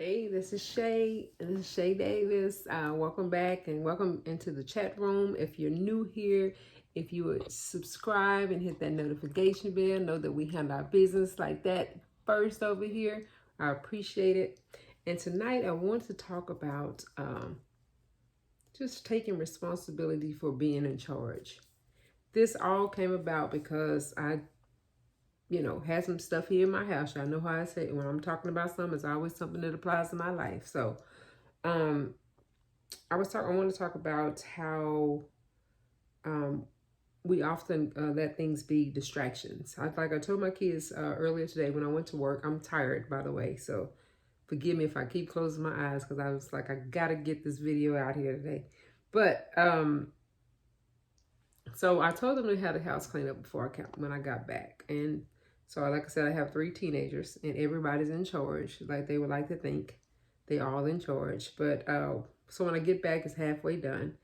Hey, this is Shae Davis. Welcome back and welcome into the chat room. If you're new here, if you would subscribe and hit that notification bell, know that we handle our business like that first over here. I appreciate it. And tonight I want to talk about just taking responsibility for being in charge. This all came about because I had some stuff here in my house. I know how I say it. When I'm talking about something, it's always something that applies to my life. So, um, I want to talk about how we often let things be distractions. Like I told my kids earlier today when I went to work. I'm tired, by the way, so forgive me if I keep closing my eyes because I was like, I gotta get this video out here today. But so I told them to have the house cleaned up when I got back, and so like I said, I have 3 teenagers, and everybody's in charge. Like they would like to think they all in charge, but so when I get back, it's halfway done,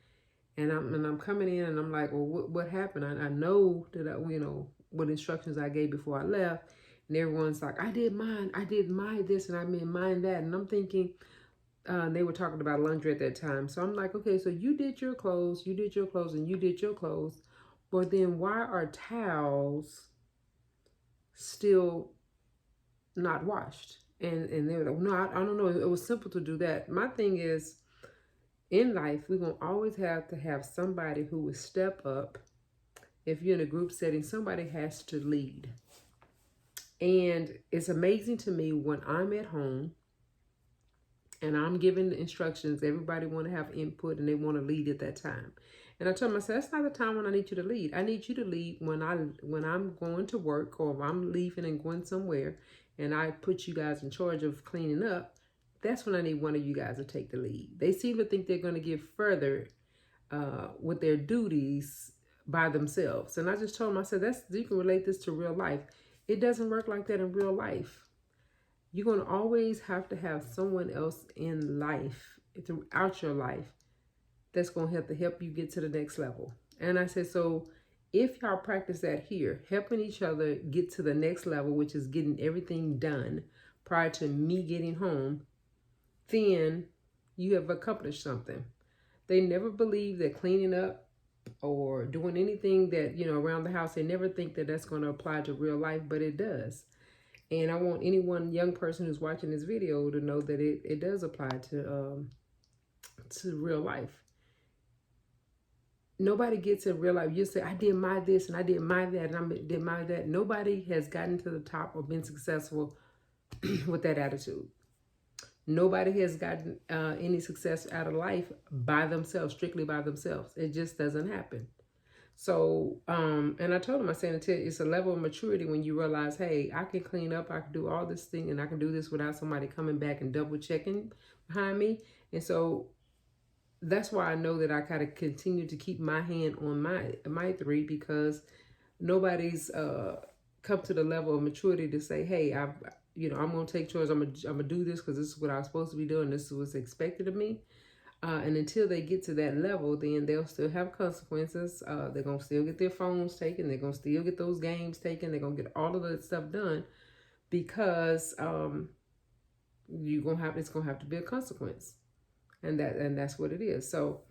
and I'm coming in, and I'm like, well, what happened? I know that what instructions I gave before I left, and everyone's like, I did my this, and I mean mine that, and I'm thinking. They were talking about laundry at that time. So I'm like, okay, so you did your clothes, and you did your clothes. But then why are towels still not washed? And they were like, no, I don't know. It was simple to do that. My thing is, in life, we're going to always have to have somebody who will step up. If you're in a group setting, somebody has to lead. And it's amazing to me when I'm at home and I'm giving the instructions, everybody want to have input and they want to lead at that time. And I told them, I said, that's not the time when I need you to lead. I need you to lead when I'm going to work, or if I'm leaving and going somewhere and I put you guys in charge of cleaning up. That's when I need one of you guys to take the lead. They seem to think they're going to get further with their duties by themselves. And I just told them, I said, you can relate this to real life. It doesn't work like that in real life. You're going to always have to have someone else in life, throughout your life, that's going to help you get to the next level. And I said, so if y'all practice that here, helping each other get to the next level, which is getting everything done prior to me getting home, then you have accomplished something. They never believe that cleaning up or doing anything that, around the house, they never think that that's going to apply to real life, but it does. And I want anyone young person who's watching this video to know that it does apply to real life. Nobody gets in real life. You say, I did my this and I did my that and I did my that. Nobody has gotten to the top or been successful with that attitude. Nobody has gotten any success out of life by themselves, strictly by themselves. It just doesn't happen. So, and I told him, I said, it's a level of maturity when you realize, hey, I can clean up, I can do all this thing, and I can do this without somebody coming back and double checking behind me. And so that's why I know that I gotta continue to keep my hand on my 3, because nobody's come to the level of maturity to say, hey, I'm gonna take charge. I'm gonna do this because this is what I'm supposed to be doing. This is what's expected of me. And until they get to that level, then they'll still have consequences. They're going to still get their phones taken. They're going to still get those games taken. They're going to get all of that stuff done because it's going to have to be a consequence. And that's what it is. So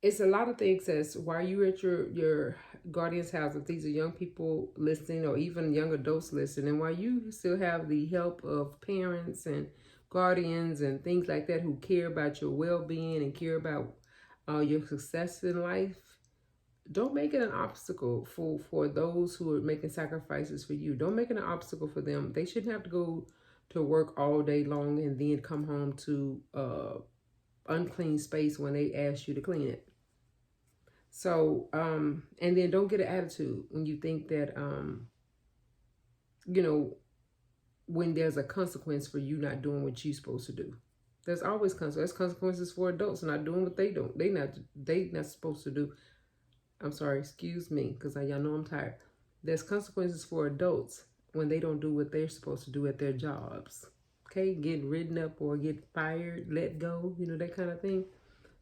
it's a lot of things as while you're at your guardian's house, if these are young people listening or even young adults listening, and while you still have the help of parents and guardians and things like that who care about your well-being and care about your success in life, don't make it an obstacle for those who are making sacrifices for you. Don't make it an obstacle for them. They shouldn't have to go to work all day long and then come home to unclean space when they ask you to clean it. So, and then don't get an attitude when you think that, when there's a consequence for you not doing what you're supposed to do. There's always consequences. There's consequences for adults not doing what they don't. They not supposed to do. I'm sorry, excuse me, because y'all know I'm tired. There's consequences for adults when they don't do what they're supposed to do at their jobs. Okay, get ridden up or get fired, let go, that kind of thing.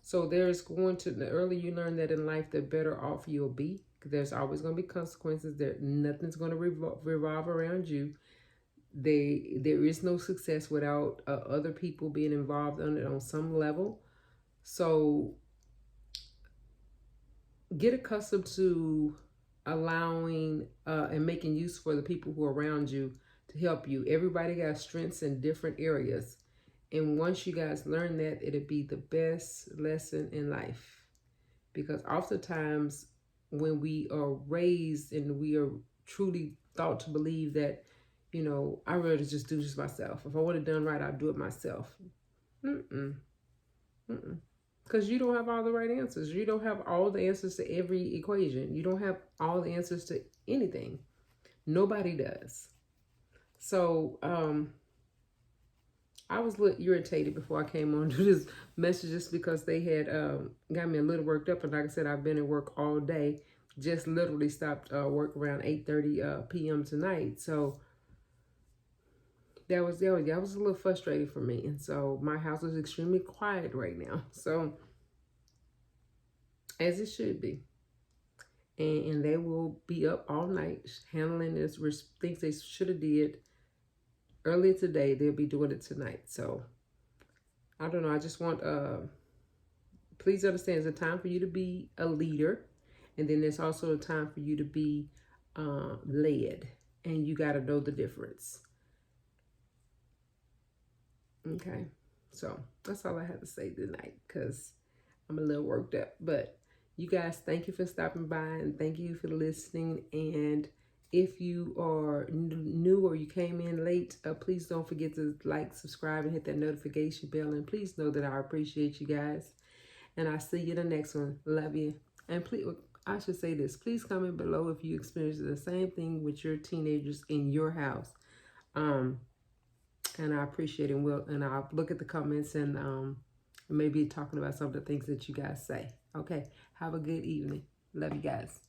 So there's the earlier you learn that in life, the better off you'll be. There's always going to be consequences. Nothing's going to revolve around you. there is no success without other people being involved on it on some level. So get accustomed to allowing and making use for the people who are around you to help you. Everybody got strengths in different areas. And once you guys learn that, it'll be the best lesson in life. Because oftentimes when we are raised and we are truly thought to believe that, you know, I'd rather just do this myself. If I want it done right, I'll do it myself. Mm-mm. Mm-mm. Because you don't have all the right answers. You don't have all the answers to every equation. You don't have all the answers to anything. Nobody does. So, I was a little irritated before I came on to this message just because they had got me a little worked up. And like I said, I've been at work all day. Just literally stopped work around 8:30 p.m. tonight. So that was a little frustrating for me. And so my house is extremely quiet right now. So as it should be. And they will be up all night handling this things they should have did earlier today. They'll be doing it tonight. So I don't know. I just want please understand, it's a time for you to be a leader, and then there's also a time for you to be led, and you got to know the difference. Okay, so that's all I have to say tonight because I'm a little worked up. But you guys, thank you for stopping by and thank you for listening. And if you are new or you came in late, please don't forget to like, subscribe, and hit that notification bell. And please know that I appreciate you guys. And I'll see you in the next one. Love you. And please, I should say this, please comment below if you experience the same thing with your teenagers in your house. And I appreciate it. And I'll look at the comments and maybe talking about some of the things that you guys say. Okay. Have a good evening. Love you guys.